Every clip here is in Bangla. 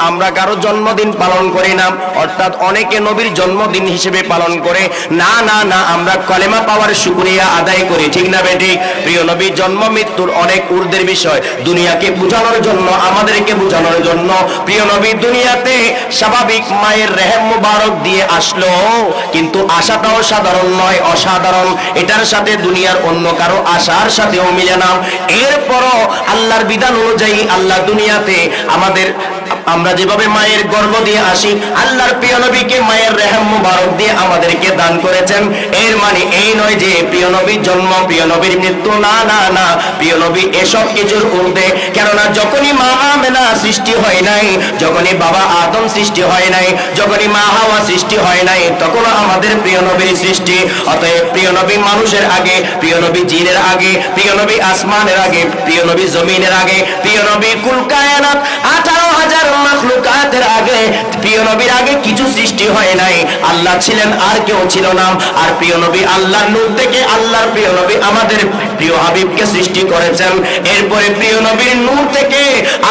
আমরা কারো জন্মদিন পালন করি না, অর্থাৎ অনেকে নবীর জন্মদিন হিসেবে পালন করে। না না না, আমরা কলেমা পাওয়ার শুকরিয়া আদায় করি, ঠিক না বেঠিক? প্রিয় নবীর জন্ম মৃত্যুর অনেক ঊর্ধ্বের বিষয়। দুনিয়াকে বোঝানোর জন্য, আমাদেরকে বোঝানোর জন্য প্রিয় নবী দুনিয়াতে স্বাভাবিক মায়ের রেহেম মুবারক দিয়ে আসলো, কিন্তু আশাটাও সাধারণ নয়, অসাধারণ। এটার সাথে দুনিয়ার অন্য কারো আশার সাথেও মিলে না। এরপরও আল্লাহর বিধান অনুযায়ী আল্লাহ দুনিয়াতে আমরা যেভাবে মায়ের গর্ভ দিয়ে আসি, আল্লাহর প্রিয় নবীকে মায়ের রেহেম মুবারক দিয়ে আমাদেরকে দান করেছেন। এর মানে এই নয় যে প্রিয় নবীর জন্ম, প্রিয় নবীর মৃত্যু, না না না, প্রিয় নবী এসব কিছুর ঊর্ধ্বে। কেননা যখনই মা আমেনা সৃষ্টি হয় নাই, যখনই বাবা আদম সৃষ্টি হয় নাই, যখনই মা হাওয়া সৃষ্টি হয় নাই, তখন আমাদের প্রিয় নবীর সৃষ্টি। অতএব প্রিয় নবী মানুষের আগে, প্রিয় নবী জিনের আগে, প্রিয় নবী আসমানের আগে, প্রিয় নবী জমিনের আগে, প্রিয় নবী কুল কায়নাত 18,000 মাখলুকাতের আগে, প্রিয় নবীর আগে কিছু সৃষ্টি হয় নাই। আল্লাহ ছিলেন, আর কেউ ছিল না। আর প্রিয় নবী আল্লাহর নূর থেকে আল্লাহর প্রিয় নবী আমাদের প্রিয় হাবিবকে সৃষ্টি করেছেন। এরপরে প্রিয় নবীর নূর থেকে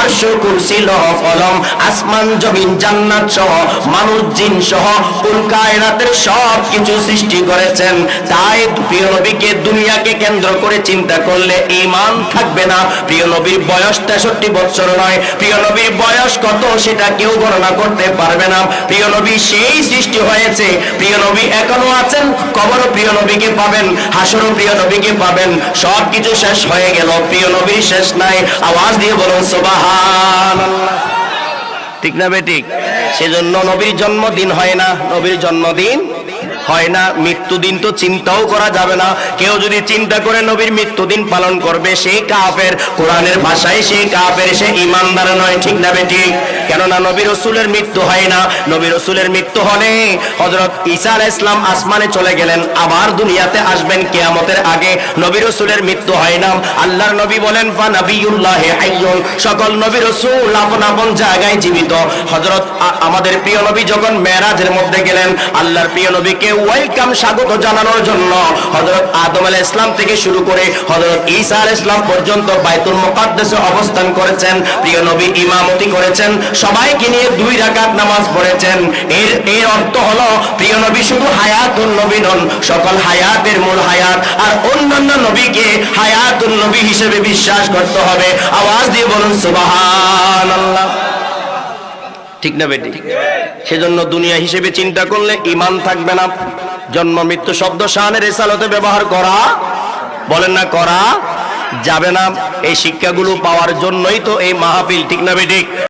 আরশ, কুরসি, লৌহ কলম, আসমান জমিন জান্নাত সহ মানুষ জিন সহ কুল কায়নাতের সব কিছু সৃষ্টি করেছেন। তাই প্রিয় নবীকে দুনিয়াকে কেন্দ্র করে চিন্তা করলে ঈমান থাকবে না। প্রিয় নবীর বয়স 63 বছর নয়, প্রিয় নবীর বয়স কত সেটা কেউ গণনা করতে পারবে না। প্রিয় নবী সেই সৃষ্টি হয়েছে, প্রিয় নবী এখনো আছেন, কবরও প্রিয় নবীকে পাবেন, হাসরও প্রিয় নবীকে পাবেন। সব কিছু শেষ হয়ে গেল, প্রিয় নবীর শেষ নাই। আওয়াজ দিয়ে বলুন সুবহানাল্লাহ, ঠিক না বেঠিক? সেজন্য নবীর জন্মদিন হয় না, নবীর জন্মদিন হয় না। মৃত্যুদিন তো চিন্তাও করা যাবে না। কেউ যদি চিন্তা করে নবীর মৃত্যুদিন পালন করবে, সেই কাফের। কোরআনের ভাষায় সেই কাফের, সে ঈমানদার নয়, ঠিক না বেঠিক? কেননা নবী রাসূলের মৃত্যু হয় না। নবী রাসূলের মৃত্যু হলে হযরত ঈসা আলাইহিস সালাম আসমানে চলে গেলেন, আবার দুনিয়াতে আসবেন কিয়ামতের আগে। নবী রাসূলের মৃত্যু হয় না। আল্লাহর নবী বলেন ফা নাবিয়ুল্লাহি হাইয়ুন, সকল নবী রাসূল আপন আপন জায়গায় জীবিত। হযরত আমাদের প্রিয় নবী যখন মেরাজের মধ্যে গেলেন, আল্লাহর প্রিয় নবীকে ওয়েলকাম, স্বাগত জানানোর জন্য হযরত আদম আলাইহিস সালাম থেকে শুরু করে হযরত ঈসা আলাইহিস সালাম পর্যন্ত বাইতুল মুকাদ্দাসে অবস্থান করেছেন। প্রিয় নবী ইমামতি করেছেন, সবাইকে নিয়ে 2 রাকাত নামাজ পড়েছেন। এর অর্থ হলো প্রিয় নবী শুধু হায়াতুন নবী নন, সকল হায়াতের মূল হায়াত। আর অন্যান্য নবীকে হায়াতুন নবী হিসেবে বিশ্বাস করতে হবে। আওয়াজ দিয়ে বলুন সুবহানাল্লাহ, ঠিক না বেটি? সেজন্য দুনিয়া হিসেবে চিন্তা করলে ঈমান থাকবে না। জন্ম মৃত্যু শব্দ শানে রিসালাতে ব্যবহার করা, বলেন না, করা যাবে না। এই শিক্ষাগুলো পাওয়ার জন্যই তো এই মাহফিল, ঠিক না বেটি?